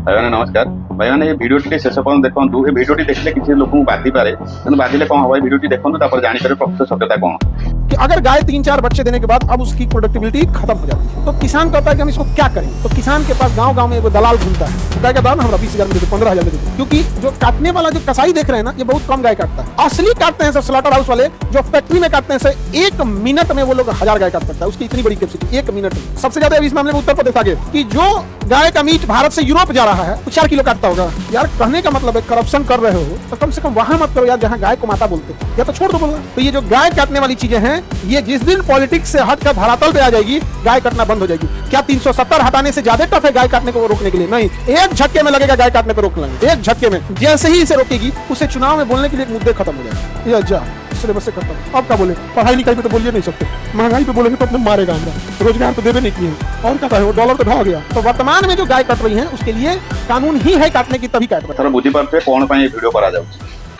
भाई नमस्कार भाई ये वीडियो टी शेष पर्यटन देखु ये वीडियो देखले किसी लोक बाधि पारे बाधिले कौन हम वीडियो देखो जापर प्रकृत सत्यता कौन कि अगर गाय 3-4 बच्चे देने के बाद अब उसकी प्रोडक्टिविटी खत्म हो जाती है तो किसान कहता है कि हम इसको क्या करें। तो किसान के पास गांव-गांव में एक दलाल घूमता है, तो गाय का दाम हमरा 20,000 में दे दो, 15,000 में दे दो, क्योंकि जो काटने वाला जो कसाई देख रहे हैं ना, ये बहुत कम गाय काटता है। असली काटते हैं सब स्लॉटर हाउस वाले, जो फैक्ट्री में काटते हैं सर 1 मिनट में वो लोग 1000 गाय काट सकता है, उसकी इतनी बड़ी कैपेसिटी 1 मिनट में। सबसे ज्यादा इस मामले में उत्तर प्रदेश आगे, कि जो गाय का मीट भारत से यूरोप जा रहा है वो 4 किलो काटता होगा। यार कहने का मतलब है करप्शन कर रहे हो तो कम से कम वहां मत करो यार जहां गाय को माता बोलते हैं, या तो छोड़ दो बोलना। तो ये जो गाय काटने वाली चीजें हैं, ये जिस दिन पॉलिटिक्स से हटकर धरातल पे आ जाएगी, गाय काटना बंद हो जाएगी। क्या 370 हटाने से ज्यादा टफ है गाय काटने को रोकने के लिए? नहीं, एक झटके में लगेगा गाय काटने पर रोक लेंगे, एक झटके में। जैसे ही इसे रोकेगी उसे चुनाव में बोलने के लिए मुद्दे खत्म हो जाएंगे। ये जा सिलेबस से खत्म। अब क्या बोले? पढ़ाई लिखाई पे तो बोलिए नहीं सकते, महंगाई पे बोलेंगे तो अपने मारेगा हमरा, रोजगार तो देवे नहीं किए, और क्या कहे, डॉलर तो ढह गया। तो वर्तमान में जो गाय कट रही है उसके लिए कानून ही है काटने की, तभी काट रहे हैं। बुझी पारे कौन वीडियो करा जाउछि